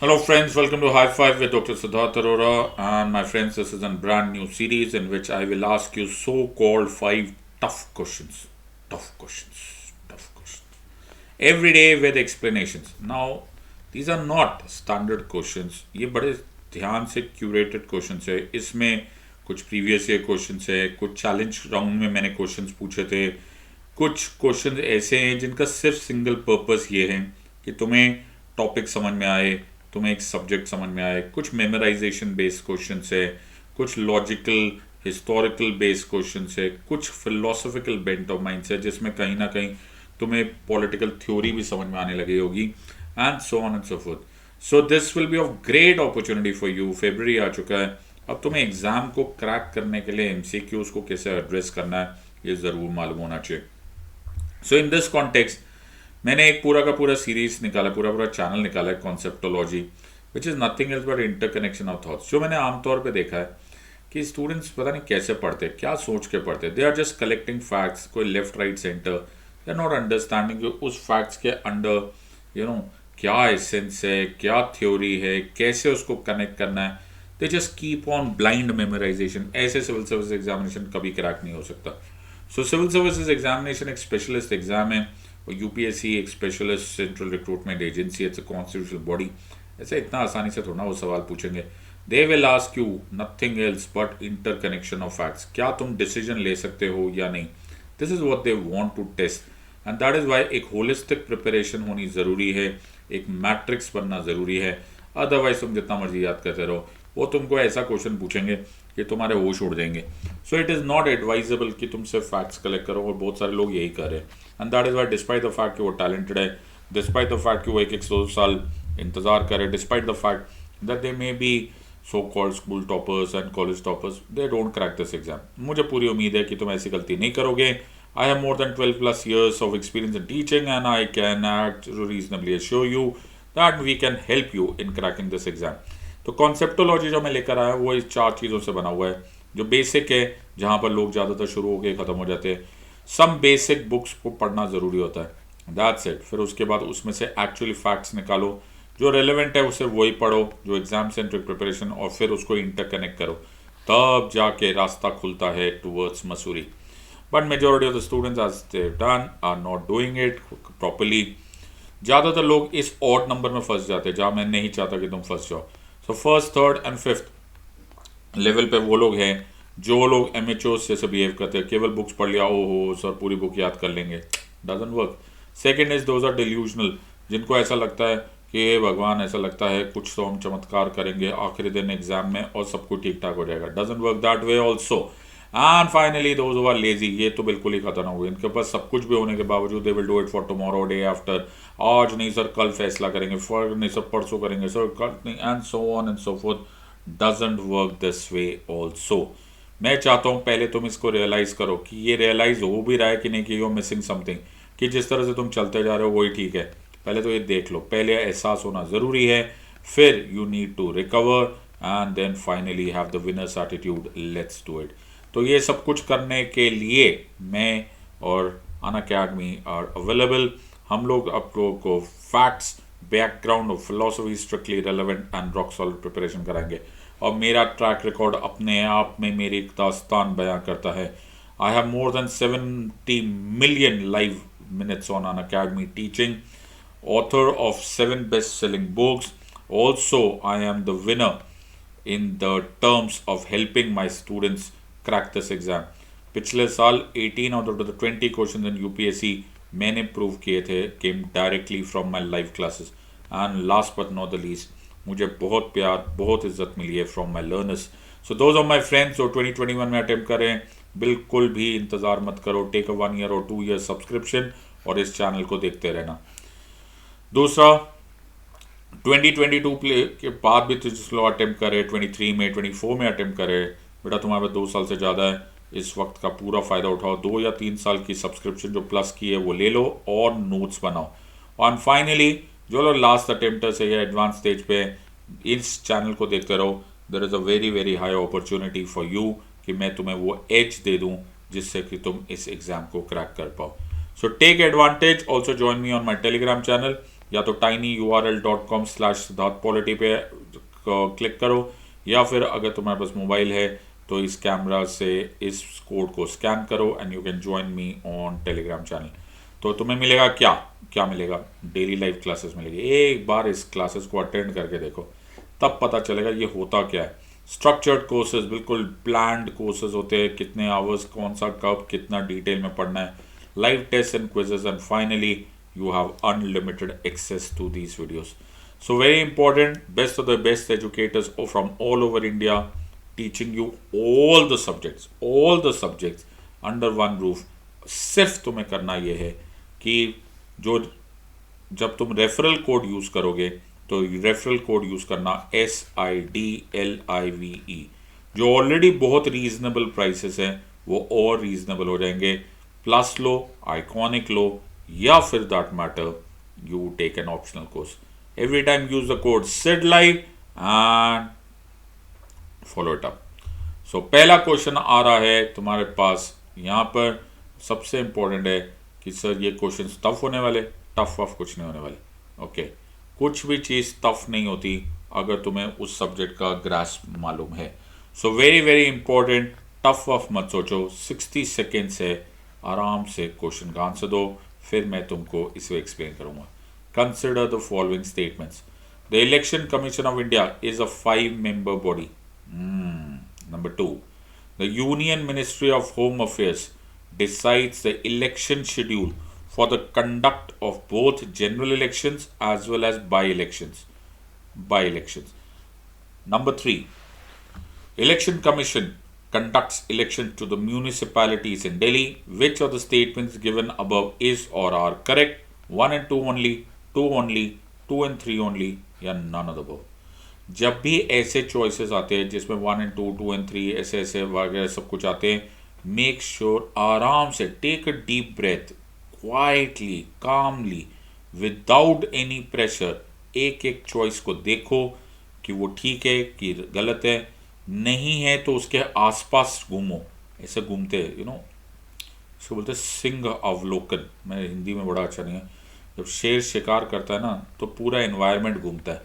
Hello, friends. Welcome to High Five with Dr. Siddharth Arora. And my friends, this is a brand new series in which I will ask you so called five tough questions. Tough questions. Tough questions. Every day with explanations. Now, these are not standard questions. ये बड़े ध्यान से curated questions है. इसमें कुछ previous year questions है, कुछ challenge round में मैंने questions पूछे थे, कुछ क्वेश्चन ऐसे हैं जिनका सिर्फ सिंगल पर्पस ये है कि तुम्हें टॉपिक समझ में आए, तुम्हें एक सब्जेक्ट समझ में आए. कुछ मेमोराइजेशन बेस्ड क्वेश्चन है, कुछ लॉजिकल हिस्टोरिकल बेस्ड क्वेश्चन है, कुछ फिलोसफिकल बेंट ऑफ माइंड है जिसमें कहीं ना कहीं तुम्हें पॉलिटिकल थ्योरी भी समझ में आने लगी होगी, and so on and so forth. So this will be of great opportunity for you. February आ चुका है. अब तुम्हें एग्जाम को क्रैक करने के लिए एमसीक्यूज को कैसे एड्रेस करना है ये ज़रूर मालूम होना चाहिए. सो इन दिस कॉन्टेक्स्ट मैंने एक पूरा का पूरा सीरीज निकाला, पूरा चैनल निकाला है, conceptology, which is nothing else but interconnection of thoughts. जो मैंने आमतौर पे देखा है कि स्टूडेंट्स पता नहीं कैसे पढ़ते, क्या सोच के पढ़ते. They are just collecting facts, कोई left right centre. They are not understanding उस फैक्ट्स के अंडर क्या एसेंस है, क्या थ्योरी है, कैसे उसको कनेक्ट करना है. They just keep on blind memorisation. ऐसे सिविल सर्विस एग्जामिनेशन कभी क्रैक नहीं हो सकता. सो सिविल सर्विसेज एग्जामिनेशन एक स्पेशलिस्ट एग्जाम है और यूपीएससी एक specialist central recruitment agency, it's a constitutional body. ऐसे इतना आसानी से थोड़ा वो सवाल पूछेंगे. They will ask you nothing else but interconnection of facts. क्या तुम डिसीजन ले सकते हो या नहीं. This is what they want to test, and that is why एक होलिस्टिक प्रिपरेशन होनी ज़रूरी है, एक मैट्रिक्स बनना ज़रूरी है. अदरवाइज तुम जितना मर्जी याद करते रहो, वो तुमको ऐसा क्वेश्चन पूछेंगे कि तुम्हारे होश उड़ जाएंगे. So it is not advisable कि तुम सिर्फ फैक्ट्स कलेक्ट करो, और बहुत सारे लोग यही कर रहे हैं. And that is why despite the fact कि वो टैलेंटेड है, डिस्पाइट द फैक्ट कि वो एक 100 साल इंतज़ार करे, despite the fact that they may be so called school toppers and college toppers, they don't crack this exam. मुझे पूरी उम्मीद है कि तुम ऐसी गलती नहीं करोगे. I have more than 12+ years of experience in teaching, and I can reasonably assure you that we can help you in cracking this exam. तो कॉन्सेप्टोलॉजी जो मैं लेकर आया वो इस 4 चीज़ों से बना हुआ है, जो बेसिक है, जहाँ पर लोग ज़्यादातर शुरू होकर ख़त्म हो जाते हैं. सम बेसिक बुक्स को पढ़ना ज़रूरी होता है, दैट्स इट. फिर उसके बाद उसमें से एक्चुअली फैक्ट्स निकालो, जो रेलेवेंट है उसे वही पढ़ो, जो एग्जाम सेंट्रिक प्रिपरेशन, और फिर उसको इंटरकनेक्ट करो. तब जाके रास्ता खुलता है towards Mussoorie. But majority of the students as they done are not doing it properly. ज़्यादातर लोग इस ऑड नंबर में फंस जाते हैं जहाँ मैं नहीं चाहता कि तुम फंस जाओ. So first, third and fifth level पे वो लोग हैं जो लोग एमेच्योर्स जैसे बिहेव करते हैं. केवल बुक्स पढ़ लिया, ओ हो सर पूरी बुक याद कर लेंगे, doesn't work. Second is those are delusional, जिनको ऐसा लगता है कि हे भगवान, ऐसा लगता है कुछ तो हम चमत्कार करेंगे आखिरी दिन एग्जाम में और सब कुछ ठीक ठाक हो जाएगा. Doesn't work that way also. And finally those who are lazy, ये तो बिल्कुल ही खतरनाक हुए. इनके पास सब कुछ भी होने के बावजूद they will do it for tomorrow, day after. आज नहीं सर कल फैसला करेंगे, फर नहीं सर परसों करेंगे, सर कल नहीं, and so on and so fourth. Doesn't work this way also. मैं चाहता हूँ पहले तुम इसको रियलाइज करो कि ये रियलाइज हो भी रहा है कि नहीं कि यू आर मिसिंग समथिंग, कि जिस तरह से तुम चलते जा रहे हो वही ठीक है. पहले तो ये देख लो, पहले एहसास होना ज़रूरी है, फिर you need to recover, and then finally have the winner's attitude. Let's do it. तो ये सब कुछ करने के लिए मैं और अनअकैडमी आर अवेलेबल. हम लोग आप लोगों को फैक्ट्स, बैकग्राउंड और philosophy, strictly relevant and rock solid preparation कराएंगे. और मेरा ट्रैक रिकॉर्ड अपने आप में मेरी दास्तान बयां करता है. I have more than 70 million live minutes on Unacademy teaching, author of 7 best-selling books. Also, I am the winner in the terms of helping my students crack this exam. पिछले साल 18 out of the 20 questions in UPSC मैंने prove किए थे, came directly from my live classes. And last but not the least, मुझे बहुत प्यार, बहुत इज्जत मिली है from my learners. So those are my friends जो 2021 में अटेम्प्ट करें, बिल्कुल भी इंतज़ार मत करो. टेक अ 1 year और 2 year सब्सक्रिप्शन और इस चैनल को देखते रहना. दूसरा, 2022 प्ले के बाद भी तो जिस लोग अटेम्प्ट करे, 23 में 24 में अटेम्प्ट करे, बेटा तुम्हारे पास 2 साल से ज़्यादा है, इस वक्त का पूरा फ़ायदा उठाओ. 2 या 3 साल की सब्सक्रिप्शन जो प्लस की है वो ले लो और नोट्स बनाओ. और फाइनली जो लोग लास्ट अटेम्प्टर्स है या एडवांस स्टेज पे इस चैनल को देखते रहो. There is a very very high opportunity for you कि मैं तुम्हें वो एज दे दूँ जिससे कि तुम इस एग्ज़ाम को क्रैक कर पाओ. So take advantage. Also join me on my Telegram channel. या तो tinyurl.com/siddharthpolity पे क्लिक करो, या फिर अगर तुम्हारे पास मोबाइल है तो इस कैमरा से इस कोड को स्कैन करो and you can join me on Telegram channel. तो तुम्हें मिलेगा क्या क्या मिलेगा? डेली लाइव क्लासेस मिलेगी। एक बार इस क्लासेस को अटेंड करके देखो, तब पता चलेगा ये होता क्या है। स्ट्रक्चर्ड कोर्सेज, बिल्कुल प्लान्ड कोर्सेज होते हैं, कितने आवर्स, कौन सा कब, कितना डिटेल में पढ़ना है, live test and quizzes, and finally you have unlimited access to these videos. So very important, best of the best educators from all over India teaching you all the subjects under one roof. सिर्फ तुम्हें करना ये है कि जो जब तुम referral code use करोगे तो रेफरल कोड यूज करना SIDLIVE। जो ऑलरेडी बहुत रीजनेबल प्राइसेस हैं वो और रीजनेबल हो जाएंगे। प्लस लो, आइकॉनिक लो, या फिर that matter you take an optional course. Every time use the code SIDLIVE and follow it up. So पहला क्वेश्चन आ रहा है तुम्हारे पास यहाँ पर। सबसे इंपॉर्टेंट है कि सर ये क्वेश्चन टफ होने वाले, टफ वफ कुछ नहीं होने वाले। ओके, कुछ भी चीज़ टफ नहीं होती अगर तुम्हें उस सब्जेक्ट का ग्रास्प मालूम है। So very very important, tough वफ मत सोचो। 60 सेकेंड्स है, आराम से क्वेश्चन का आंसर दो, फिर मैं तुमको इसे एक्सप्लेन करूंगा। Consider the following statements. The election commission of India is a 5-member body. Number 2, the union ministry of home affairs decides the election schedule for the conduct of both general elections as well as by-elections. Number 3, Election Commission conducts elections to the municipalities in Delhi. Which of the statements given above is or are correct? 1 and 2 only, 2 only, 2 and 3 only, या none of the above? जब भी ऐसे choices आते हैं जिसमें 1 and 2, 2 and 3 ऐसे ऐसे वगैरह सब कुछ आते हैं, मेक श्योर आराम से take a deep breath, quietly, calmly, without any pressure एक एक चॉइस को देखो कि वो ठीक है कि गलत है। नहीं है तो उसके आसपास घूमो, ऐसे घूमते हैं, इसको बोलते हैं सिंह अवलोकन। मैं हिंदी में बड़ा अच्छा नहीं है। जब शेर शिकार करता है ना तो पूरा एनवायरनमेंट घूमता है,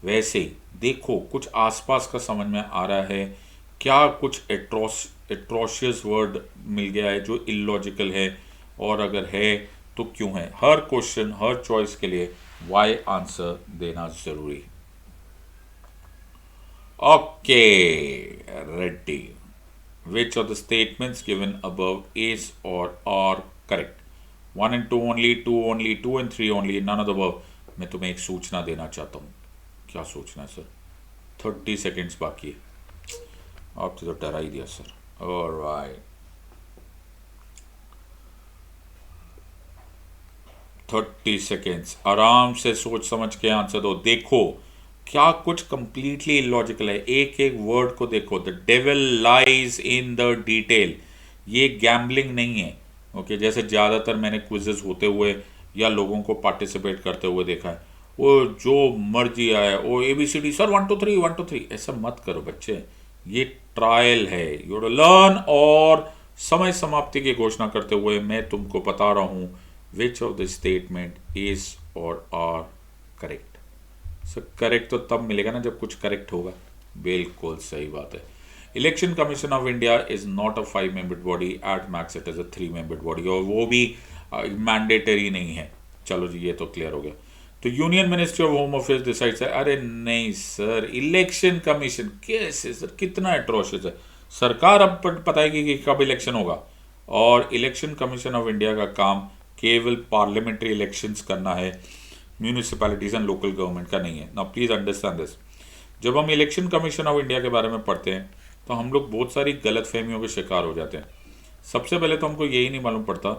वैसे ही देखो कुछ आसपास का समझ में आ रहा है क्या, कुछ एट्रोशियस वर्ड मिल गया है जो इलॉजिकल है, और अगर है तो क्यों है। हर क्वेश्चन, हर चॉइस के लिए वाई आंसर देना जरूरी। Okay, ready. Which of the statements given above is और are correct? 1 and 2 only, 2 only, 2 and 3 only, none of the above। मैं तुम्हें एक सूचना देना चाहता हूँ। क्या सूचना है सर? 30 सेकेंड्स बाकी है। आपने तो डरा ही दिया सर। ऑलराइट, 30 सेकेंड्स, आराम से सोच समझ के आंसर दो। देखो क्या कुछ कंप्लीटली इलॉजिकल है, एक एक वर्ड को देखो। The devil lies in the detail. ये गैम्बलिंग नहीं है। ओके, जैसे ज़्यादातर मैंने क्विजेस होते हुए या लोगों को पार्टिसिपेट करते हुए देखा है, वो जो मर्जी आया वो ABCD सर 1 2 3 1 2 3, ऐसा मत करो बच्चे। ये ट्रायल है, यू टू लर्न। और समय समाप्ति की घोषणा करते हुए मैं तुमको बता रहा हूं which of the statement is और आर करेक्ट। सर करेक्ट तो तब मिलेगा ना जब कुछ करेक्ट होगा। बिल्कुल सही बात है। Election commission of India is not a 5-member body, at max it is a 3-member body, और वो भी मैंडेटरी नहीं है। चलो जी, ये तो क्लियर हो गया। तो union ministry of home affairs decides है। अरे नहीं सर, इलेक्शन कमीशन कैसे सर, कितना एट्रोशियस है। सरकार अब बताएगी कि कब इलेक्शन होगा, और इलेक्शन कमीशन ऑफ इंडिया का काम केवल पार्लियामेंट्री इलेक्शंस करना है, म्यूनिसिपैलिटीज एंड लोकल गवर्नमेंट का नहीं है। Now please understand this. जब हम इलेक्शन कमीशन ऑफ इंडिया के बारे में पढ़ते हैं तो हम लोग बहुत सारी गलत फहमियों के शिकार हो जाते हैं। सबसे पहले तो हमको यही नहीं मालूम पड़ता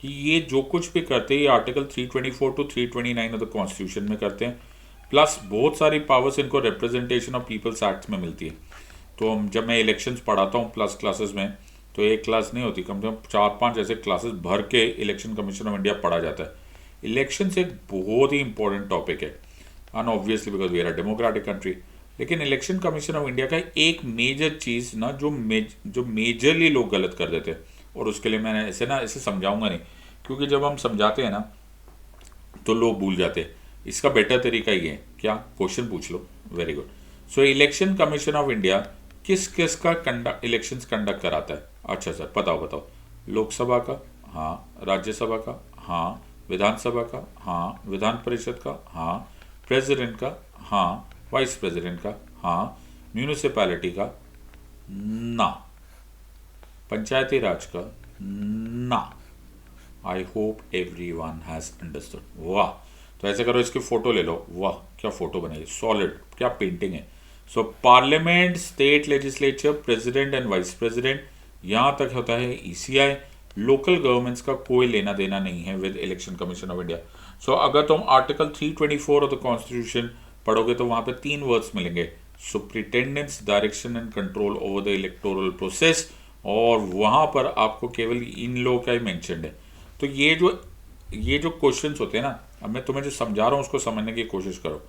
कि ये जो कुछ भी करते हैं ये article 324 to 329 of the constitution में करते हैं, प्लस बहुत सारी पावर्स इनको रिप्रेजेंटेशन ऑफ पीपल्स एक्ट में मिलती है। तो जब मैं इलेक्शंस पढ़ाता हूँ प्लस क्लासेस में, तो एक क्लास नहीं होती, कम से कम 4-5 ऐसे क्लासेस भर के इलेक्शन कमीशन ऑफ इंडिया पढ़ा जाता है। इलेक्शन एक बहुत ही इंपॉर्टेंट टॉपिक है, and obviously because we are a democratic country. लेकिन इलेक्शन कमीशन ऑफ इंडिया का एक मेजर चीज़ ना जो मेजरली लोग गलत कर देते हैं, और उसके लिए मैंने ऐसे समझाऊंगा नहीं, क्योंकि जब हम समझाते हैं ना तो लोग भूल जाते हैं। इसका बेटर तरीका ये है क्या, क्वेश्चन पूछ लो। Very good. So election commission of India किस किस का इलेक्शंस कंडक्ट कराता है? अच्छा सर बताओ बताओ। लोकसभा का, हाँ। राज्यसभा का, हाँ। विधानसभा का, हाँ। विधान परिषद का, हाँ। प्रेसिडेंट का, हाँ। वाइस प्रेसिडेंट का, हाँ। म्यूनिसिपैलिटी का, ना। पंचायती राज का, ना। I hope every one has understood. वाह, तो ऐसे करो, इसकी फोटो ले लो। वाह क्या फोटो बनाई, सॉलिड, क्या पेंटिंग है। So parliament, state legislature, president and vice president, यहाँ तक होता है ईसीआई। लोकल गवर्नमेंट्स का कोई लेना देना नहीं है with election commission of India. So अगर तुम आर्टिकल 324 ऑफ द कॉन्स्टिट्यूशन पढ़ोगे तो वहां पे 3 वर्ड्स मिलेंगे, superintendence, direction and control over the electoral process, और वहां पर आपको केवल इन लोगों का ही मेंशन्ड है। तो ये जो क्वेश्चंस होते हैं ना, अब मैं तुम्हें जो समझा रहा हूँ उसको समझने की कोशिश करो।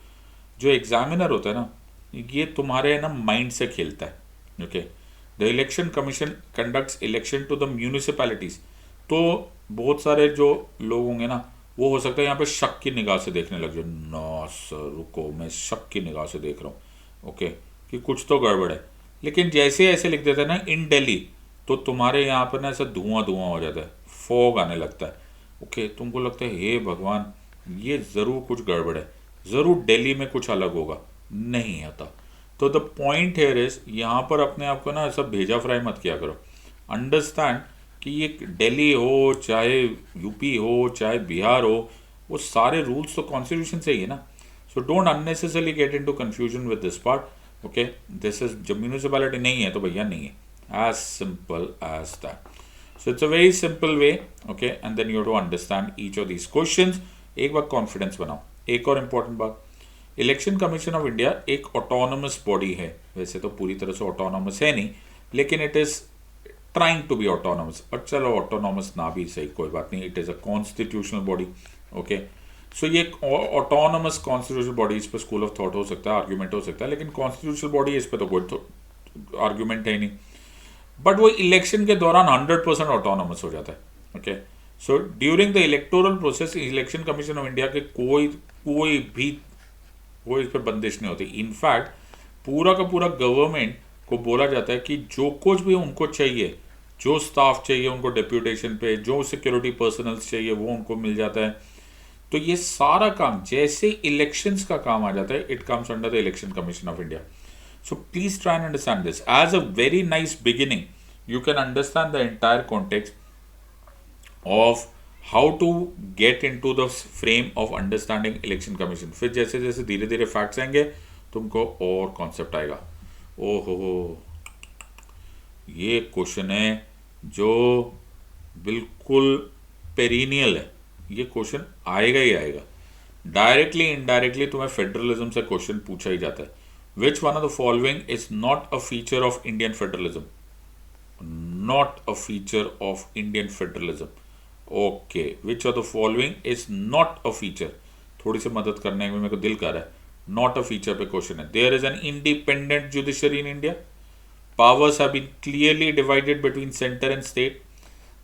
जो एग्जामिनर होता है ना, ये तुम्हारे ना माइंड से खेलता है। Okay, the election commission conducts election to the municipalities. तो बहुत सारे जो लोग होंगे ना, वो हो सकता है यहाँ पे शक की निगाह से देखने लग जाए, ना सर रुको, मैं शक की निगाह से देख रहा हूँ, ओके, कि कुछ तो गड़बड़ है। लेकिन जैसे ऐसे लिख देते हैं ना इन दिल्ली, तो तुम्हारे यहाँ पर ना ऐसा धुआं धुआं हो जाता है, फॉग आने लगता है। ओके, तुमको लगता है हे भगवान, ये ज़रूर कुछ गड़बड़ है, ज़रूर दिल्ली में कुछ अलग होगा, नहीं होता। तो द पॉइंट हेयर इज, यहाँ पर अपने आप को ना ऐसा भेजा फ्राई मत किया करो। अंडरस्टैंड कि ये दिल्ली हो, चाहे यूपी हो, चाहे बिहार हो, वो सारे रूल्स तो कॉन्स्टिट्यूशन से ही है ना। So don't unnecessarily get into confusion with this part. Okay, this is, जब म्यूनिसिपैलिटी नहीं है तो भैया नहीं है, as simple as that. So it's a very simple way, okay, and then you have to understand each of these questions. एक बार confidence बनाओ। एक और इम्पॉर्टेंट बात, इलेक्शन कमीशन ऑफ इंडिया एक ऑटोनोमस बॉडी है। वैसे तो पूरी तरह से ऑटोनोमस है नहीं, लेकिन it is trying to be autonomous. और चलो ऑटोनोमस ना भी सही, कोई बात नहीं, it is a constitutional body. Okay, so ये ऑटोनोमस कॉन्स्टिट्यूशनल बॉडी, इस पर स्कूल ऑफ थॉट हो सकता है, आर्ग्यूमेंट हो सकता है, लेकिन कॉन्स्टिट्यूशनल बॉडी इस पर तो कोई आर्ग्यूमेंट है ही नहीं। बट वो इलेक्शन के दौरान 100% ऑटोनोमस हो जाता है। Okay, so during the electoral process election commission of India के कोई इस पर बंदिश नहीं होती। इनफैक्ट पूरा का पूरा गवर्नमेंट को बोला जाता है कि जो कुछ भी उनको चाहिए, जो स्टाफ चाहिए उनको डेप्यूटेशन पे, जो सिक्योरिटी पर्सनल्स चाहिए वो उनको मिल जाता है। तो ये सारा काम जैसे इलेक्शंस का काम आ जाता है, it comes under the election commission of India. So please try and understand this. As a very nice beginning, you can understand the entire context of how to get into the frame of understanding election commission. फिर जैसे जैसे धीरे धीरे facts आएंगे तुमको और concept आएगा। ओहो, ये क्वेश्चन है जो बिल्कुल पेरिनियल है, ये क्वेश्चन आएगा ही आएगा। डायरेक्टली इनडायरेक्टली तुम्हें फेडरलिज्म से क्वेश्चन पूछा ही जाता है। Which one of the following is not a feature of Indian federalism? Not a feature of Indian federalism. Okay. Which of the following is not a feature? थोड़ी सी मदद करने में मेरे को दिल कर रहा है। Not a feature पे क्वेश्चन है। There is an independent judiciary in India. Powers have been clearly divided between center and state.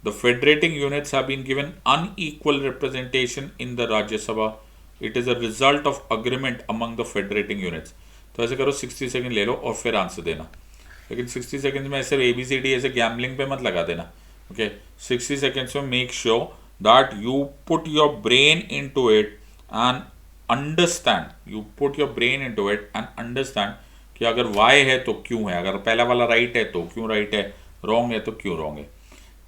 The federating units have been given unequal representation in the Rajya Sabha. It is a result of agreement among the federating units. तो ऐसे करो 60 second ले लो और फिर answer देना, लेकिन 60 second में ऐसे ABCD ऐसे गैम्बलिंग पे मत लगा देना। ओके, 60 सेकंड्स में make sure that you put your brain into it and understand, you put your brain into it and understand कि अगर वाई है तो क्यों है, अगर पहला वाला राइट है तो क्यों राइट है, रॉन्ग है तो क्यों रॉन्ग है।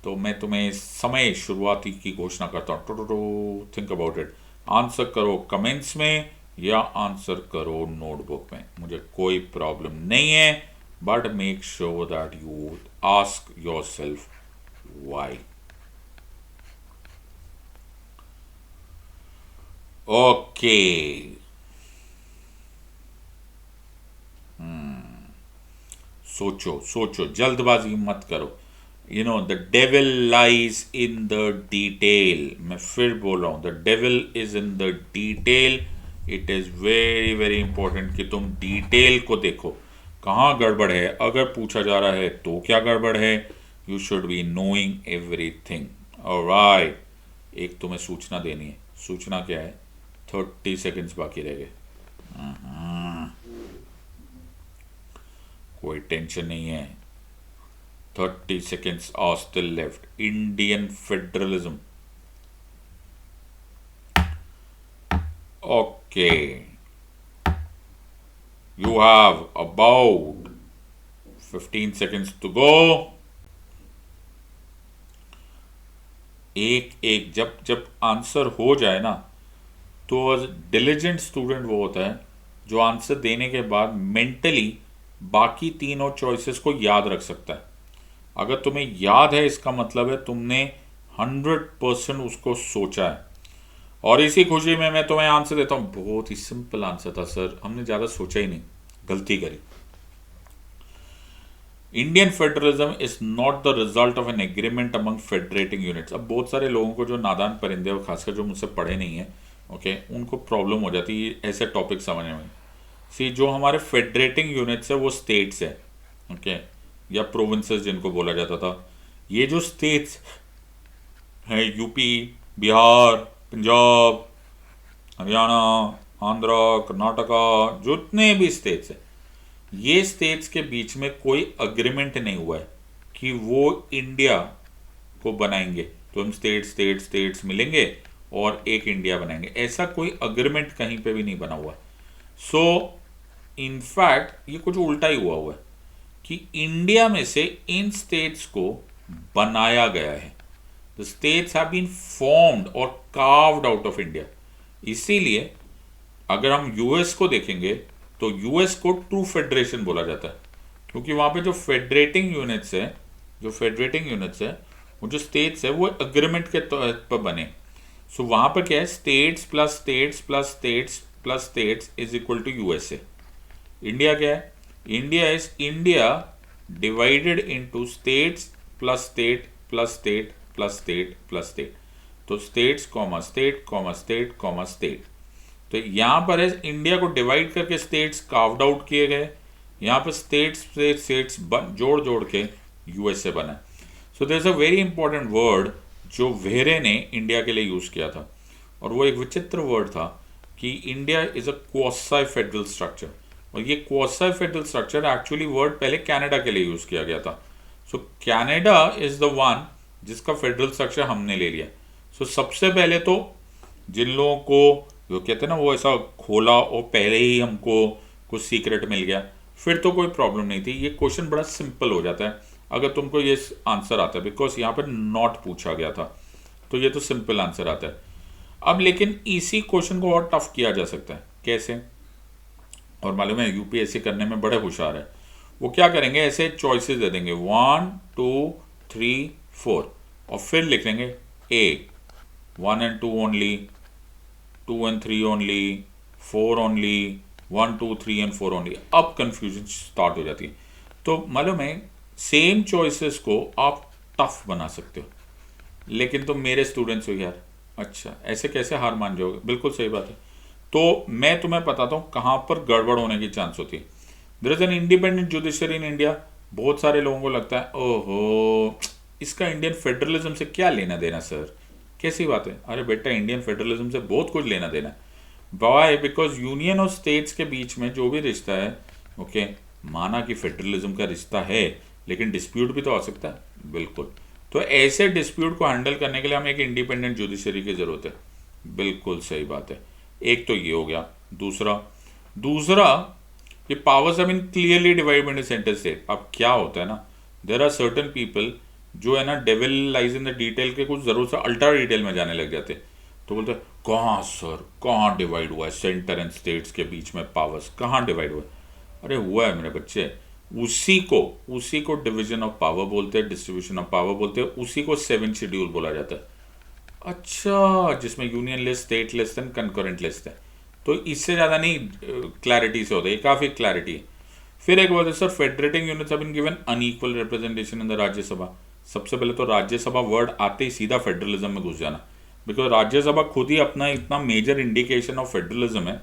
तो मैं तुम्हें समय शुरुआती की घोषणा करता हूँ। थिंक अबाउट इट, आंसर करो कमेंट्स में या आंसर करो नोटबुक में, मुझे कोई प्रॉब्लम नहीं है, but make sure that you ask your self Y. Okay, सोचो, जल्दबाजी मत करो। You know the devil lies in the detail. मैं फिर बोल रहा हूं, the devil is in the detail. It is very very important कि तुम डिटेल को देखो, कहाँ गड़बड़ है, अगर पूछा जा रहा है तो क्या गड़बड़ है। You should be knowing everything. Alright, एक तुम्हें सूचना देनी है। सूचना क्या है? 30 सेकेंड्स बाकी रह गए। कोई टेंशन नहीं है, 30 seconds are still left. Indian federalism. Okay. You have about 15 seconds to go. एक जब जब आंसर हो जाए ना, तो डिलिजेंट स्टूडेंट वो होता है जो आंसर देने के बाद मेंटली बाकी तीनों चॉइसेस को याद रख सकता है। अगर तुम्हें याद है, इसका मतलब है तुमने 100% उसको सोचा है। और इसी खुशी में मैं तुम्हें आंसर देता हूं। बहुत ही सिंपल आंसर था सर, हमने ज़्यादा सोचा ही नहीं, गलती करी। Indian federalism is not the result of an agreement among federating units. अब बहुत सारे लोगों को, जो नादान परिंदे और खासकर जो मुझसे पढ़े नहीं है, ओके, उनको प्रॉब्लम हो जाती है ऐसे टॉपिक समझने में। सी, जो हमारे फेडरेटिंग यूनिट्स है वो स्टेट्स है, ओके, या प्रोविंसेस जिनको बोला जाता था। ये जो स्टेट्स हैं, यूपी, बिहार, पंजाब, हरियाणा, आंध्र, कर्नाटका, जितने भी स्टेट्स हैं, ये स्टेट्स के बीच में कोई अग्रीमेंट नहीं हुआ है कि वो इंडिया को बनाएंगे, तो हम स्टेट्स मिलेंगे और एक इंडिया बनाएंगे। ऐसा कोई अग्रीमेंट कहीं पे भी नहीं बना हुआ। सो इनफैक्ट ये कुछ उल्टा ही हुआ है कि इंडिया में से इन स्टेट्स को बनाया गया है। The states have been formed और कार्व्ड आउट ऑफ इंडिया। इसीलिए अगर हम यूएस को देखेंगे तो यूएस को ट्रू फेडरेशन बोला जाता है, क्योंकि वहां पे जो फेडरेटिंग यूनिट्स है, वो जो स्टेट्स है, वो एग्रीमेंट के तहत पर बने। सो वहां पर क्या है, states plus states plus states plus states is equal to USA. India क्या है, India is India divided into states plus state plus state plus state plus state. तो states comma state comma state comma state. तो यहां पर है India को divide करके states carved out किए गए, यहां पर स्टेट्स जोड़ के यूएसए बना। So there is a very important word जो वेरे ने इंडिया के लिए यूज किया था, और वो एक विचित्र वर्ड था कि India is a quasi federal structure. और ये quasi federal structure actually word पहले कनाडा के लिए यूज किया गया था। सो कनाडा इज द वन जिसका फेडरल स्ट्रक्चर हमने ले लिया। सो सबसे पहले तो जिन लोगों को जो कहते हैं ना, वो ऐसा खोला और पहले ही हमको कुछ सीक्रेट मिल गया, फिर तो कोई प्रॉब्लम नहीं थी। ये क्वेश्चन बड़ा सिंपल हो जाता है अगर तुमको ये आंसर आता है, बिकॉज यहाँ पर नॉट पूछा गया था, तो ये तो सिंपल आंसर आता है। अब लेकिन इसी क्वेश्चन को और टफ किया जा सकता है। कैसे? और मालूम है यूपीएससी करने में बड़े होशियार है। वो क्या करेंगे, ऐसे चॉइसेस दे देंगे 1 2 3 4 और फिर लिख लेंगे ए 1 and 2 only, 2 and 3 only, 4 only, 1 2 3 and 4 only. अब कंफ्यूजन स्टार्ट हो जाती है। तो मालूम है सेम चॉइसेस को आप टफ बना सकते हो, लेकिन तुम मेरे स्टूडेंट्स हो यार, अच्छा ऐसे कैसे हार मान जाओगे? बिल्कुल सही बात है। तो मैं तुम्हें बताता हूँ कहाँ पर गड़बड़ होने की चांस होती है। There is an independent judiciary in India. बहुत सारे लोगों को लगता है ओहो, इसका इंडियन फेडरलिज्म से क्या लेना देना सर, कैसी बात है? अरे बेटा, इंडियन फेडरलिज्म से बहुत कुछ लेना देना। वाई? बिकॉज यूनियन और स्टेट्स के बीच में जो भी रिश्ता है, ओके, माना कि फेडरलिज्म का रिश्ता है, लेकिन डिस्प्यूट भी तो आ सकता है। बिल्कुल। तो ऐसे डिस्प्यूट को हैंडल करने के लिए हमें एक इंडिपेंडेंट जुडिशरी की जरूरत है। बिल्कुल सही बात है। एक तो ये हो गया। दूसरा ये powers have been clearly divided in centre state. अब क्या होता है ना, देयर आर सर्टेन पीपल जो है ना, devil lies in the detail के कुछ जरूर से अल्ट्रा डिटेल में जाने लग जाते। तो बोलते हैं कहाँ सर, कहाँ डिवाइड हुआ है सेंटर एंड स्टेट्स के बीच में पावर्स, कहाँ डिवाइड हुआ है? अरे हुआ है मेरे बच्चे, उसी को डिवीजन ऑफ पावर बोलते हैं, डिस्ट्रीब्यूशन ऑफ पावर बोलते हैं, उसी को 7th शेड्यूल बोला जाता है। अच्छा, जिसमें union list, state list and concurrent list है। तो इससे ज़्यादा नहीं क्लैरिटी से होता है, ये काफ़ी क्लैरिटी है। फिर एक बात है sir, federating units have been given unequal representation in the Rajya Sabha. सबसे पहले तो राज्यसभा वर्ड आते ही सीधा फेडरलिज्म में घुस जाना, बिकॉज राज्यसभा खुद ही अपना इतना मेजर इंडिकेशन ऑफ फेडरलिज्म है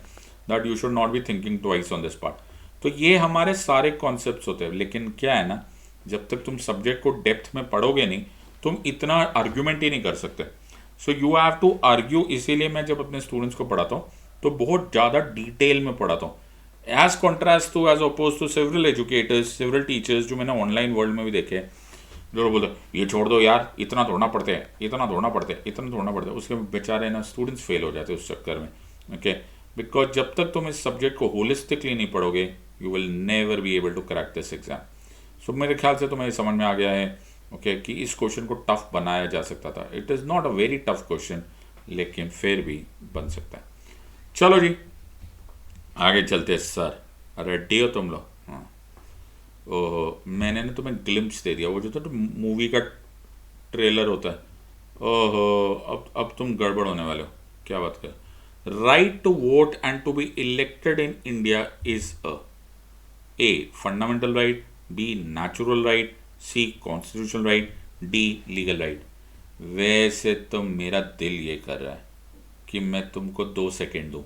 that you should not be thinking twice on this part. तो ये हमारे सारे कॉन्सेप्ट्स होते हैं, लेकिन क्या है ना, जब तक तुम सब्जेक्ट को डेप्थ में पढ़ोगे नहीं, तुम इतना आर्ग्यूमेंट ही नहीं कर सकते। So you have to argue. इसीलिए मैं जब अपने स्टूडेंट्स को पढ़ाता हूँ तो बहुत ज़्यादा डिटेल में पढ़ाता हूँ, as contrast to as oppose to several educators, several teachers जो मैंने ऑनलाइन वर्ल्ड में भी देखे हैं, जो लोग बोलते हैं ये छोड़ दो यार, इतना थोड़ा पढ़ते हैं, इतना थोड़ा पढ़ते हैं, इतना थोड़ा पढ़ते हैं, उसके बेचारे ना स्टूडेंट्स फेल हो जाते हैं उस चक्कर में। ओके, बिकॉज जब तक तुम इस सब्जेक्ट को होलिस्टिकली नहीं पढ़ोगे, you will never be able to crack this exam. So मेरे ख्याल से तुम्हें समझ में आ गया है ओके कि इस क्वेश्चन को टफ बनाया जा सकता था। It is not a very tough question, लेकिन फिर भी बन सकता है। चलो जी आगे चलते हैं सर। रेडी हो तुम लोग? हाँ। ओहो, मैंने ना तुम्हें ग्लिम्स दे दिया, वो जो तो मूवी का ट्रेलर होता है। ओहो, अब तुम गड़बड़ होने वाले हो। क्या बात कर? Right to vote and to be elected in India is a fundamental right, B natural right, C constitutional right, D legal right. वैसे तो मेरा दिल ये कर रहा है कि मैं तुमको 2 सेकेंड दूं,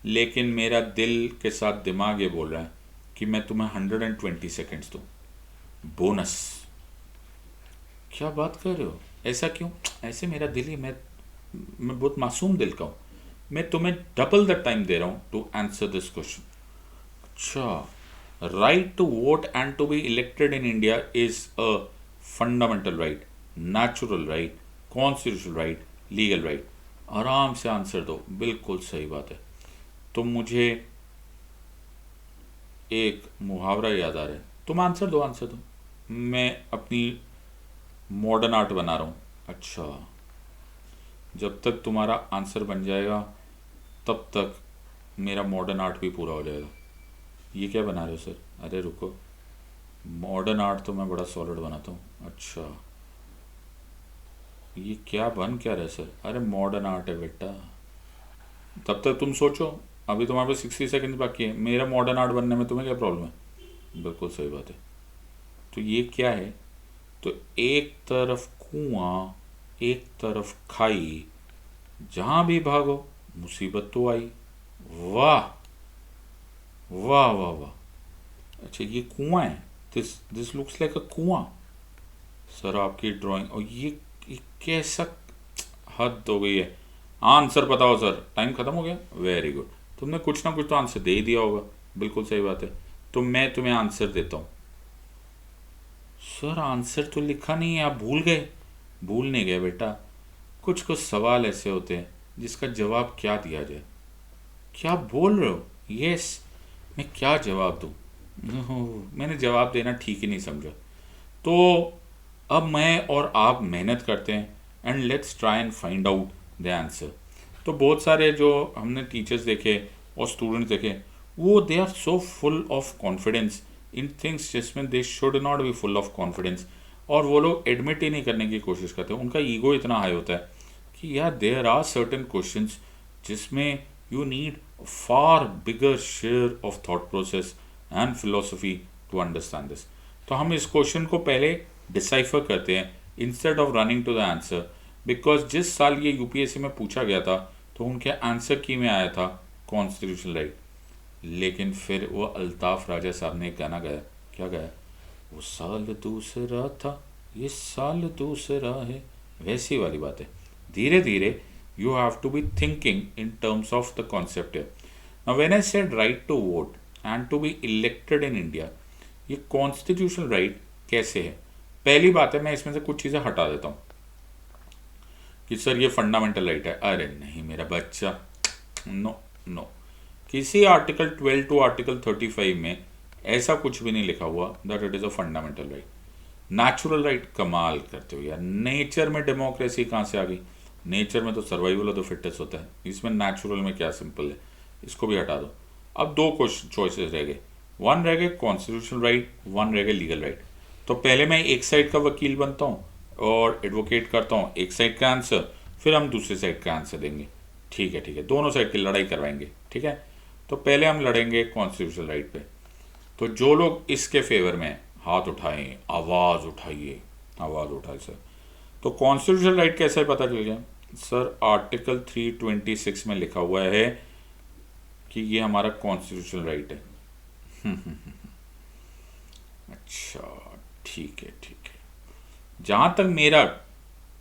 लेकिन मेरा दिल के साथ दिमाग ये बोल रहा है कि मैं तुम्हें 120 सेकेंड्स दूं बोनस। क्या बात कर रहे हो? ऐसा क्यों? ऐसे मेरा दिल ही, मैं बहुत मासूम दिल का हूँ। मैं तुम्हें डबल द टाइम दे रहा हूँ टू आंसर दिस क्वेश्चन। अच्छा, right to vote and to be elected in India is a fundamental right, natural right, constitutional right, legal right. आराम से आंसर दो, बिल्कुल सही बात है। तो मुझे एक मुहावरा याद आ रहा है, तुम आंसर दो, आंसर दो, मैं अपनी मॉडर्न आर्ट बना रहा हूँ। अच्छा, जब तक तुम्हारा आंसर बन जाएगा तब तक मेरा मॉडर्न आर्ट भी पूरा हो जाएगा। ये क्या बना रहे हो सर? अरे रुको, मॉडर्न आर्ट तो मैं बड़ा सॉलिड बनाता हूँ। अच्छा, ये क्या बन क्या रहे सर? अरे मॉडर्न आर्ट है बेटा। तब तक तुम सोचो, अभी तुम्हारे पास 60 सेकंड बाकी है। मेरा मॉडर्न आर्ट बनने में तुम्हें क्या प्रॉब्लम है? बिल्कुल सही बात है। तो ये क्या है? तो एक तरफ कुआं, एक तरफ खाई, जहां भी भागो मुसीबत तो आई। वाह वाह वाह वाह। अच्छा, ये कुआं है, दिस लुक्स लाइक अ कुआं। सर आपकी ड्राइंग, और ये कैसा, हद हो गई है। आंसर बताओ सर, टाइम खत्म हो गया। वेरी गुड, तुमने कुछ ना कुछ तो आंसर दे ही दिया होगा। बिल्कुल सही बात है। तो मैं तुम्हें आंसर देता हूँ। सर आंसर तो लिखा नहीं है, आप भूल गए? भूल नहीं गए बेटा, कुछ कुछ सवाल ऐसे होते हैं जिसका जवाब क्या दिया जाए। क्या बोल रहे हो? यस, मैं क्या जवाब दूँ? मैंने जवाब देना ठीक ही नहीं समझा। तो अब मैं और आप मेहनत करते हैं and let's try and find out the answer. तो बहुत सारे जो हमने टीचर्स देखे और स्टूडेंट्स देखे, वो they are so full of confidence in things जिसमें they should not be full of confidence, और वो लोग एडमिट ही नहीं करने की कोशिश करते। उनका ईगो इतना हाई होता है कि यार देयर आर सर्टेन क्वेश्चंस जिसमें you need far bigger share of thought process and philosophy to understand this. तो हम इस क्वेश्चन को पहले डिसाइफर करते हैं instead of running to the answer, because जिस साल ये यूपीएससी में पूछा गया था तो उनके आंसर की में आया था कॉन्स्टिट्यूशन राइट। लेकिन फिर वो अल्ताफ राजा साहब ने एक गाना गाया। क्या गाया? वो साल दूसरा था, ये साल दूसरा है। वैसी वाली बात है। धीरे धीरे you have to be thinking in terms of the concept here. Now when I said right to vote and to be elected in India, ये constitutional right कैसे है? पहली बात है, मैं इसमें से कुछ चीज़ें हटा देता हूँ कि सर ये फंडामेंटल राइट है। अरे नहीं मेरा बच्चा, नो नो, किसी आर्टिकल 12 टू आर्टिकल 35 में ऐसा कुछ भी नहीं लिखा हुआ that it is a fundamental right. Natural right, कमाल करते हो यार। नेचर में डेमोक्रेसी कहाँ से आ गई? नेचर में तो सर्वाइवल ऑफ द फिटेस्ट होता है, इसमें नेचुरल में क्या सिंपल है। इसको भी हटा दो। अब दो क्वेश्चन चॉइसेस रह गए, वन रह गए कॉन्स्टिट्यूशनल राइट, वन रह गए लीगल राइट। तो पहले मैं एक साइड का वकील बनता हूँ और एडवोकेट करता हूँ एक साइड का आंसर, फिर हम दूसरे साइड का आंसर देंगे। ठीक है ठीक है, दोनों साइड की लड़ाई करवाएंगे। ठीक है, तो पहले हम लड़ेंगे कॉन्स्टिट्यूशनल राइट पे। तो जो लोग इसके फेवर में हाथ उठाएं, आवाज़ उठाइए, आवाज़ उठाए सर। तो कॉन्स्टिट्यूशनल राइट कैसे पता चल गया? सर आर्टिकल 326 में लिखा हुआ है कि ये हमारा कॉन्स्टिट्यूशनल राइट है। अच्छा ठीक है ठीक है। जहाँ तक मेरा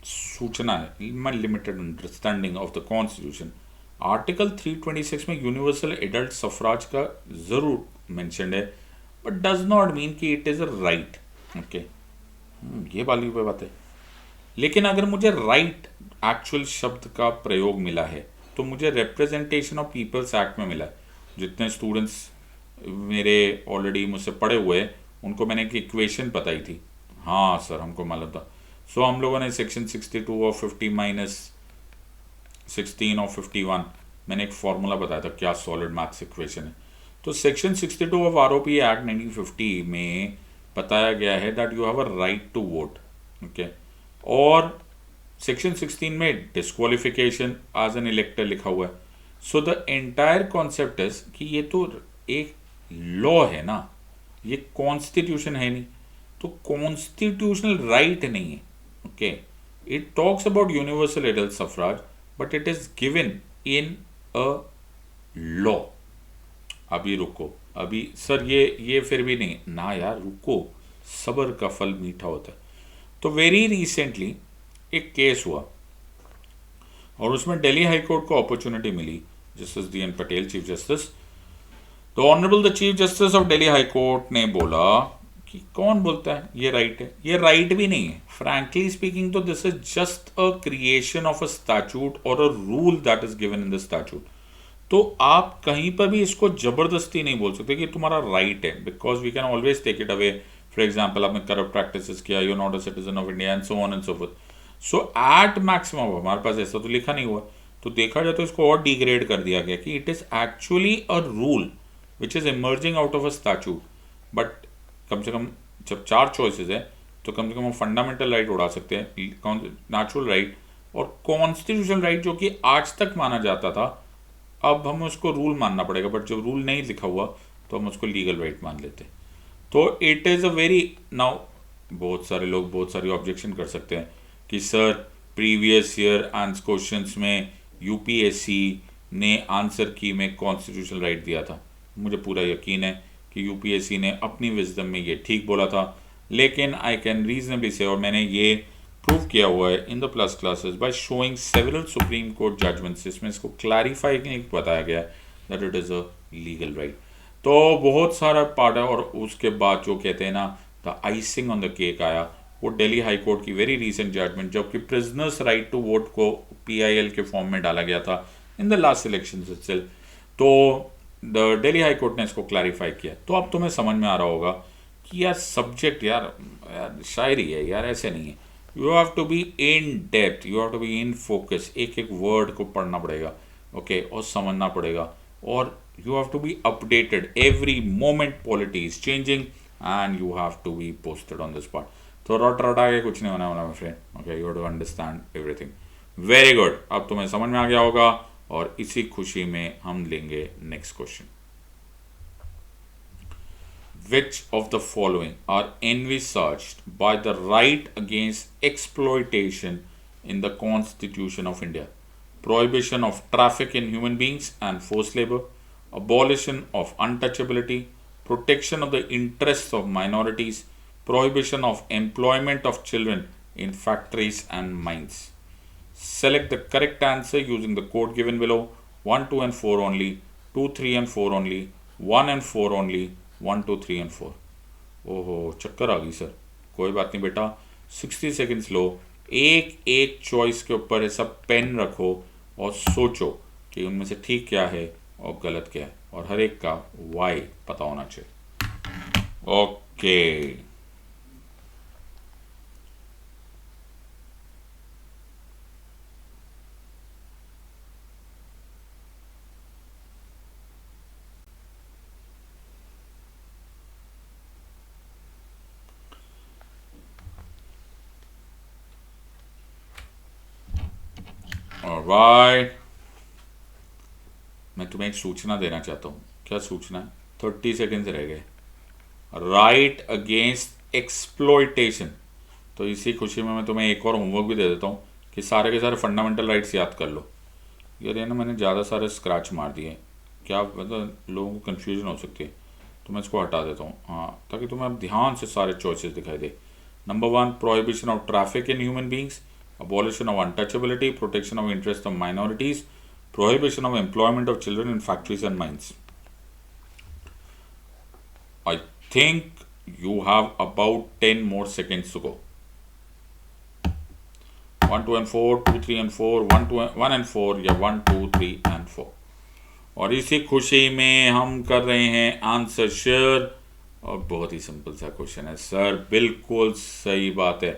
सूचना है, my limited understanding of the constitution, article 326 में यूनिवर्सल एडल्ट सफराज का ज़रूर मेंशन्ड है, बट डज नॉट मीन कि it is a right. Okay, ये वाली पे बात है। लेकिन अगर मुझे राइट एक्चुअल शब्द का प्रयोग मिला है तो मुझे रिप्रेजेंटेशन ऑफ पीपल्स एक्ट में मिला है। जितने स्टूडेंट्स मेरे ऑलरेडी मुझसे पढ़े हुए हैं उनको मैंने एक इक्वेशन बताई थी। हाँ सर, हमको मालूम था। सो हम लोगों ने सेक्शन 62 और 50 माइनस 16 और 51 मैंने एक फॉर्मूला बताया था क्या सॉलिड मैथ्स इक्वेशन है। तो सेक्शन 62 ऑफ आरओपी एक्ट 1950 में बताया गया है that you have a right to vote. Okay, और सेक्शन 16 में डिस्क्वालिफिकेशन एज एन इलेक्टर लिखा हुआ है। So the entire concept is कि ये तो एक लॉ है ना, ये कॉन्स्टिट्यूशन है नहीं, तो कॉन्स्टिट्यूशनल राइट नहीं है। Okay, it talks about universal adult suffrage but it is given in a law. अभी रुको, अभी सर ये फिर भी नहीं ना यार, रुको, सब्र का फल मीठा होता है। तो वेरी रिसेंटली एक केस हुआ और उसमें दिल्ली हाई कोर्ट को अपॉर्चुनिटी मिली, justice D N Patel chief justice, तो honourable the chief justice of Delhi high court ने बोला कि कौन बोलता है ये राइट है, ये राइट भी नहीं है। फ्रैंकली स्पीकिंग तो this is just a creation of a statute और a rule that is given in the statute. तो आप कहीं पर भी इसको जबरदस्ती नहीं बोल सकते कि तुम्हारा राइट है, because we can always take it away. For example, आपने करप्ट प्रैक्टिसेस किया, you not a citizen of India and so on and so forth. So at maximum हमारे पास ऐसा तो लिखा नहीं हुआ, तो देखा जाए तो इसको और डिग्रेड कर दिया गया कि it is actually a rule which is emerging out of a statute. But कम से कम जब 4 चॉइसेस है तो कम से कम हम फंडामेंटल राइट उड़ा सकते हैं, नेचुरल राइट और कॉन्स्टिट्यूशनल राइट जो कि आज तक माना जाता था, अब हमें उसको रूल मानना पड़ेगा। बट जब रूल नहीं लिखा हुआ तो हम उसको लीगल राइट मान लेते। तो it is a very, now बहुत सारे लोग बहुत सारी ऑब्जेक्शन कर सकते हैं कि sir previous year answer questions में यूपीएससी ने आंसर की में कॉन्स्टिट्यूशनल राइट दिया था। मुझे पूरा यकीन है कि यूपीएससी ने अपनी विजडम में ये ठीक बोला था, लेकिन आई कैन रीजनेबली से, और मैंने ये प्रूव किया हुआ है in the plus classes by showing several Supreme Court judgements, जिसमें इसको क्लैरिफाई बताया गया है that it is a legal right. तो बहुत सारा पार्ट है। और उसके बाद जो कहते हैं ना the icing on the cake आया, वो दिल्ली हाई कोर्ट की वेरी रीसेंट जजमेंट, जबकि प्रिजनर्स राइट टू वोट को पीआईएल के फॉर्म में डाला गया था in the last election itself, तो द दिल्ली हाई कोर्ट ने इसको क्लैरिफाई किया। तो अब तुम्हें समझ में आ रहा होगा कि यार सब्जेक्ट यार शायरी है यार, ऐसे नहीं है। You have to be in depth, you have to be in focus, एक एक वर्ड को पढ़ना पड़ेगा, ओके, और समझना पड़ेगा। और you have to be updated every moment, polity is changing and you have to be posted on this part। तो रटा के कुछ नहीं होने वाला my friend, okay, you have to understand everything। very good, अब तुम्हें समझ में आ गया होगा और इसी खुशी में हम लेंगे next question. which of the following are envisaged by the right against exploitation in the Constitution of India? Prohibition of traffic in human beings and forced labor, abolition of untouchability, protection of the interests of minorities, prohibition of employment of children in factories and mines. Select the correct answer using the code given below: 1, 2 and 4 only, 2, 3 and 4 only, 1 and 4 only, 1, 2, 3 and 4। ओहो, चक्कर आ गई sir. कोई बात नहीं बेटा, 60 seconds लो, एक एक choice के ऊपर ऐसा पेन रखो और सोचो कि उनमें से ठीक क्या है और गलत क्या है, और हर एक का वाई पता होना चाहिए। ओके, ऑलराइट, मैं तुम्हें एक सूचना देना चाहता हूँ। क्या सूचना है? 30 सेकेंड्स रह गए। Right against exploitation. तो इसी खुशी में मैं तुम्हें एक और होमवर्क भी दे देता हूँ कि सारे के सारे फंडामेंटल राइट्स याद कर लो। यार ये ना मैंने ज़्यादा सारे स्क्रैच मार दिए, क्या मतलब लोगों को कन्फ्यूजन हो सकती है, तो मैं इसको हटा देता हूँ, हाँ, ताकि तुम्हें अब ध्यान से सारे चॉइसेस दिखाई दे। Number 1, prohibition of traffic in human beings, abolition of untouchability, protection of interest of minorities, Prohibition of employment of children in factories and mines. I think you have about 10 more seconds to go. 1, 2 and 4, 2, 3 and 4, 1, 2, 1 and 4 या 1, 2, 3 and 4. और इसी खुशी में हम कर रहे हैं answer share. और बहुत ही सिंपल सा क्वेश्चन है सर, बिल्कुल सही बात है।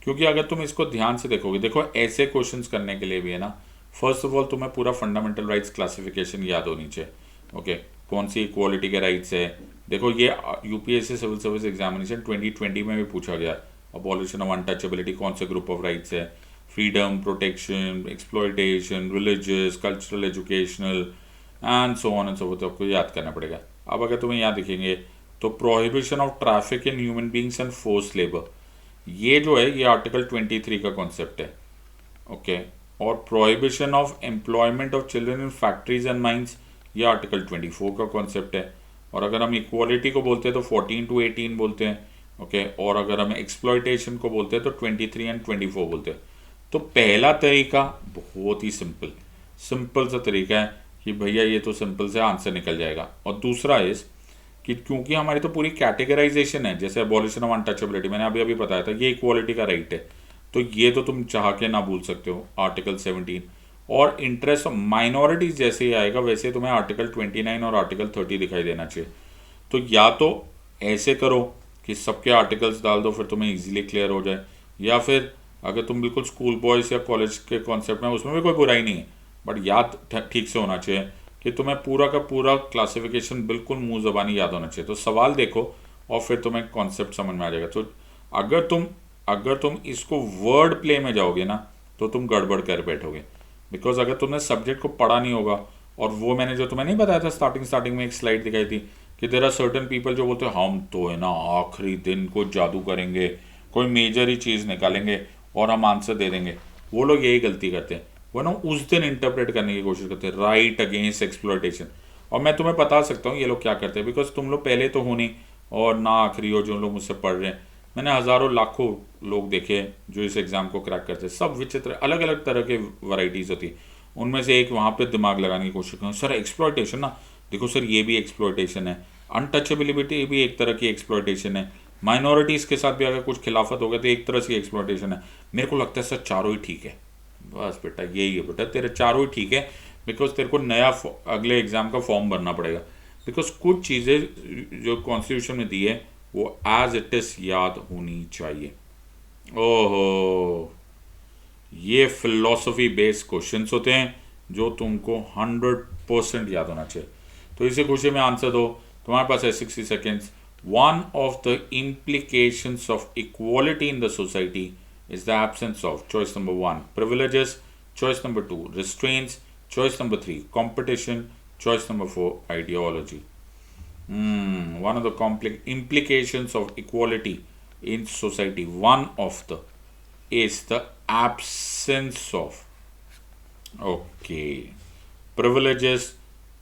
क्योंकि अगर तुम इसको ध्यान से देखोगे, देखो ऐसे क्वेश्चंस करने के लिए भी है ना, फर्स्ट ऑफ ऑल तुम्हें पूरा फंडामेंटल राइट्स क्लासिफिकेशन याद होनी चाहिए। ओके, कौन सी इक्वालिटी के राइट्स है। देखो ये यूपीएससी सिविल सर्विस एग्जामिनेशन 2020 में भी पूछा गया, अबॉलिशन ऑफ अनटचेबिलिटी कौन से ग्रुप ऑफ राइट्स है, freedom, protection, exploitation, religious, cultural, educational and so on and so fourth, आपको याद करना पड़ेगा। अब अगर तुम्हें याद दिखेंगे तो prohibition of traffic in human beings and force labour, ये जो है ये आर्टिकल 23 का कॉन्सेप्ट है। ओके, और prohibition of employment of children in factories and mines, ये आर्टिकल 24 का कॉन्सेप्ट है। और अगर हम इक्वालिटी को बोलते हैं तो 14 to 18 बोलते हैं। ओके, और अगर हम एक्सप्लॉयटेशन को बोलते हैं तो 23 and 24 बोलते हैं। तो पहला तरीका बहुत ही सिंपल सा तरीका है कि भैया ये तो सिंपल से आंसर निकल जाएगा। और दूसरा इस कि क्योंकि हमारी तो पूरी कैटेगराइजेशन है, जैसे अबॉलिशन ऑफ अनटचेबिलिटी मैंने अभी बताया था, ये इक्वालिटी का राइट है, तो ये तो तुम चाह के ना भूल सकते हो आर्टिकल 17। और इंटरेस्ट ऑफ माइनॉरिटीज जैसे ही आएगा वैसे तुम्हें आर्टिकल 29 और आर्टिकल 30 दिखाई देना चाहिए। तो या तो ऐसे करो कि सबके आर्टिकल्स डाल दो, फिर तुम्हें इजीली क्लियर हो जाए, या फिर अगर तुम बिल्कुल स्कूल बॉयज या कॉलेज के कॉन्सेप्ट में, उसमें भी कोई बुराई नहीं है, बट याद ठीक से होना चाहिए कि तुम्हें पूरा का पूरा क्लासिफिकेशन बिल्कुल मुंह ज़बानी याद होना चाहिए। तो सवाल देखो और फिर तुम्हें कॉन्सेप्ट समझ में आ जाएगा। तो अगर तुम इसको वर्ड प्ले में जाओगे ना तो तुम गड़बड़ कर बैठोगे, बिकॉज अगर तुमने सब्जेक्ट को पढ़ा नहीं होगा, और वो मैंने जो तुम्हें नहीं बताया था स्टार्टिंग में एक स्लाइड दिखाई थी कि देयर आर सर्टन पीपल जो बोलते हैं हम तो है ना आखिरी दिन को जादू करेंगे, कोई मेजर ही चीज़ निकालेंगे और हम आंसर दे देंगे। वो लोग यही गलती करते हैं, वो ना उस दिन इंटरप्रेट करने की कोशिश करते हैं राइट अगेंस्ट एक्सप्लॉयटेशन। और मैं तुम्हें बता सकता हूँ ये लोग क्या करते हैं, बिकॉज तुम लोग पहले तो हो नहीं और ना आखिरी हो जो लोग मुझसे पढ़ रहे हैं। मैंने हज़ारों लाखों लोग देखे जो इस एग्ज़ाम को क्रैक करते हैं, सब विचित्र अलग अलग तरह के वैरायटीज़ होती है। उनमें से एक वहाँ पे दिमाग लगाने की कोशिश करूँ, सर एक्सप्लॉयटेशन ना, देखो सर ये भी एक्सप्लॉयटेशन है, अनटचेबिलिटी भी एक तरह की एक्सप्लॉयटेशन है, माइनॉरिटीज़ के साथ भी अगर कुछ खिलाफत हो गया तो एक तरह से एक्सप्लॉयटेशन है। मेरे को लगता है सर चारों ही ठीक है। बस बेटा यही है बेटा, तेरे चारों ही ठीक है, बिकॉज तेरे को नया अगले एग्ज़ाम का फॉर्म भरना पड़ेगा, बिकॉज कुछ चीज़ें जो कॉन्स्टिट्यूशन में दी है वो एज इट इज़ याद होनी चाहिए। ओहो, ये फिलॉसफी बेस्ड क्वेश्चंस होते हैं जो तुमको 100% याद होना चाहिए। तो इसी खुशी में आंसर दो, तुम्हारे पास है 60 seconds. One of the implications of equality in the society is the absence of choice number 1 privileges, choice number 2 restraints, choice number 3 competition, choice number 4 ideology. One of the implications of equality in society, one of the is the absence of privileges,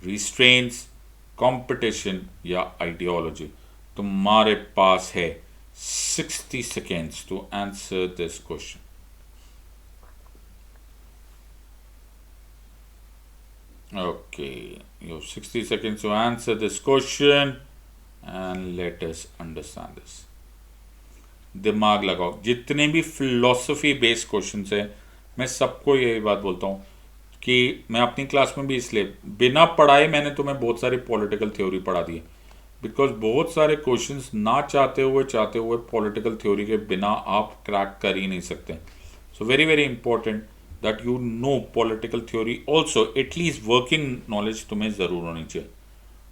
restraints, competition या ideology। तुम्हारे पास है 60 seconds to answer this question. Okay, you have 60 seconds to answer this question and let us understand this. दिमाग लगाओ, जितने भी philosophy based questions है मैं सबको यही बात बोलता हूँ कि मैं अपनी क्लास में भी इसलिए बिना पढ़ाए मैंने तुम्हें बहुत सारी पॉलिटिकल थ्योरी पढ़ा दी है, बिकॉज बहुत सारे क्वेश्चंस ना चाहते हुए पॉलिटिकल थ्योरी के बिना आप क्रैक कर ही नहीं सकते। सो very very important that you know political theory also, at least working knowledge तुम्हें ज़रूर होनी चाहिए।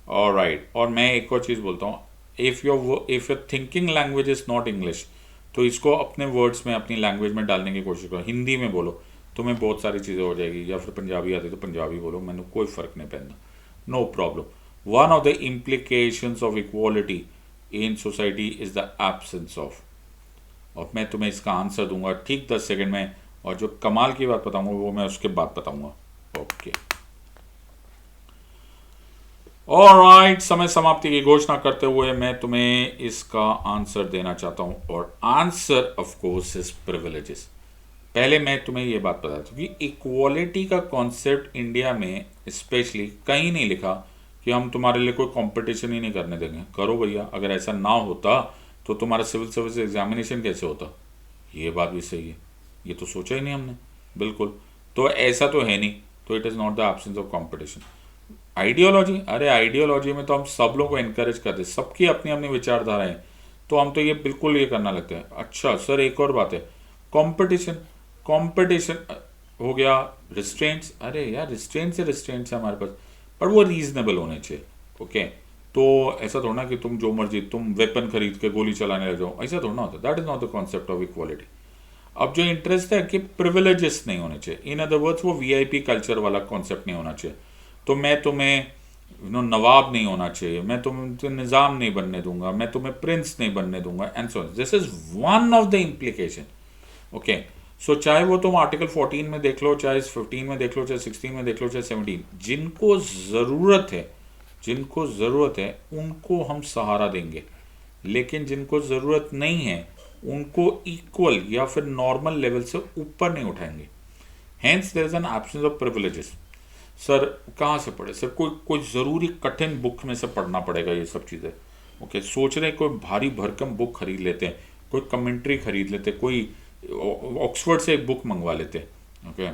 ऑलराइट, और मैं एक और चीज़ बोलता हूँ, if your thinking language is not English, तो इसको अपने वर्ड्स में अपनी लैंग्वेज में डालने की कोशिश करो। हिंदी में बोलो, तुम्हें बहुत सारी चीज़ें हो जाएगी, या फिर पंजाबी आती तो पंजाबी बोलो, मैंने कोई फ़र्क नहीं पड़ता, no problem. One of the implications of equality in society is the absence of, और मैं तुम्हें इसका आंसर दूंगा ठीक 10 सेकंड में, और जो कमाल की बात बताऊंगा वो मैं उसके बाद बताऊंगा। ओके, ऑलराइट, समय समाप्ति की घोषणा करते हुए मैं तुम्हें इसका आंसर देना चाहता हूं, और answer of course is privileges. पहले मैं तुम्हें ये बात बताता हूँ कि इक्वालिटी का कॉन्सेप्ट इंडिया में स्पेशली कहीं नहीं लिखा कि हम तुम्हारे लिए कोई कंपटीशन ही नहीं करने देंगे। करो भैया, अगर ऐसा ना होता तो तुम्हारा सिविल सर्विस एग्जामिनेशन कैसे होता? ये बात भी सही है, ये तो सोचा ही नहीं हमने, बिल्कुल। तो ऐसा तो है नहीं, तो it is not the absence of competition. Ideology, अरे आइडियोलॉजी में तो हम सब लोगों को इनकरेज करते, सबकी अपनी अपनी विचारधाराएं, तो हम तो ये बिल्कुल ये करना लगता है। अच्छा सर, एक और बात है, कंपटीशन, कंपटीशन हो गया, रिस्ट्रेंट्स, अरे यार रिस्ट्रेंट से रिस्ट्रेंट्स है हमारे पास, पर वो रीजनेबल होने चाहिए। ओके, तो ऐसा थोड़ा ना कि तुम जो मर्जी तुम वेपन खरीद के गोली चलाने लग जाओ, ऐसा थोड़ा ना होता। That is not the concept of equality. अब जो इंटरेस्ट है कि प्रिविलेजेस नहीं होने चाहिए, इन अदर वर्ड्स वो वीआईपी कल्चर वाला कॉन्सेप्ट नहीं होना चाहिए। तो मैं तुम्हें नवाब नहीं होना चाहिए, मैं तुम्हें निज़ाम नहीं बनने दूंगा, मैं तुम्हें प्रिंस नहीं बनने दूंगा, and so this is one of the implication. Okay, so चाहे वो तुम आर्टिकल 14 में देख लो, चाहे 15 में देख लो, चाहे 16 में देख लो, चाहे 17, जिनको ज़रूरत है, जिनको ज़रूरत है उनको हम सहारा देंगे, लेकिन जिनको ज़रूरत नहीं है उनको इक्वल या फिर नॉर्मल लेवल से ऊपर नहीं उठाएंगे। Hence there is an absence of privileges. Sir कहाँ से पढ़े? सर कोई कोई ज़रूरी कठिन बुक में से पढ़ना पड़ेगा ये सब चीज़ें। ओके, सोच रहे कोई भारी भरकम बुक खरीद लेते हैं, कोई कमेंट्री खरीद लेते, कोई ऑक्सफोर्ड से एक बुक मंगवा लेते, ओके,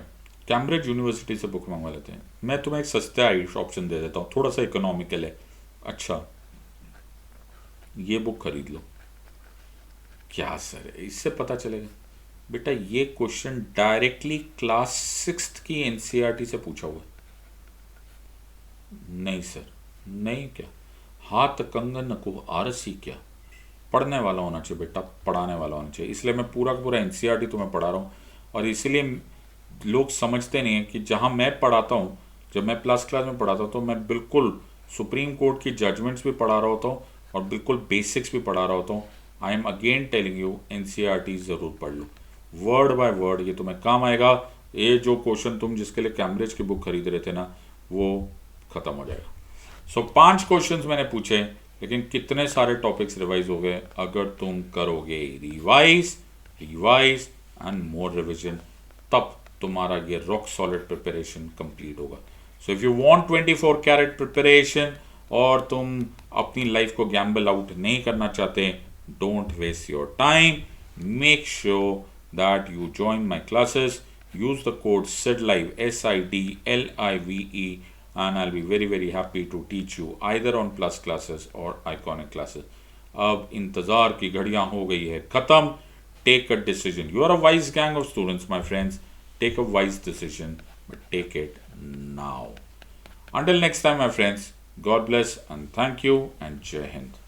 कैम्ब्रिज यूनिवर्सिटी से बुक मंगवा लेते हैं। मैं तुम्हें एक सस्ता ऑप्शन दे देता हूँ, थोड़ा सा इकोनॉमिकल है। अच्छा, ये बुक खरीद लो। क्या सर, इससे पता चलेगा? बेटा ये क्वेश्चन डायरेक्टली क्लास 6 की एनसीईआरटी से पूछा हुआ है। नहीं सर, नहीं क्या? हाथ कंगन को आरसी क्या? पढ़ने वाला होना चाहिए बेटा, पढ़ाने वाला होना चाहिए। इसलिए मैं पूरा का पूरा एनसीईआरटी तुम्हें पढ़ा रहा हूँ। और इसलिए लोग समझते नहीं हैं कि जहाँ मैं पढ़ाता हूँ, जब मैं प्लस क्लास में पढ़ाता हूँ तो मैं बिल्कुल सुप्रीम कोर्ट की जजमेंट्स भी पढ़ा रहा होता हूँ और बिल्कुल बेसिक्स भी पढ़ा रहा होता हूँ। I am again telling you, NCERT ज़रूर पढ़ लो, वर्ड बाय वर्ड, ये तुम्हें काम आएगा। ये जो क्वेश्चन तुम जिसके लिए कैम्ब्रिज की बुक खरीद रहे थे ना, वो ख़त्म हो जाएगा। सो 5 क्वेश्चंस मैंने पूछे, लेकिन कितने सारे टॉपिक्स रिवाइज हो गए अगर तुम करोगे revise, revise and more revision, तब तुम्हारा ये रॉक सॉलिड प्रिपरेशन कंप्लीट होगा। So if you want 24 carat preparation और तुम अपनी लाइफ को गैम्बल आउट नहीं करना चाहते, don't waste your time, make sure that you join my classes. Use the code SIDLIVE, SIDLIVE, and I'll be very very happy to teach you either on plus classes or iconic classes. अब इंतज़ार की घड़ियाँ हो गई है ख़त्म। Take a decision. You are a wise gang of students, my friends. Take a wise decision, but take it now. Until next time, my friends, God bless and thank you and Jai Hind.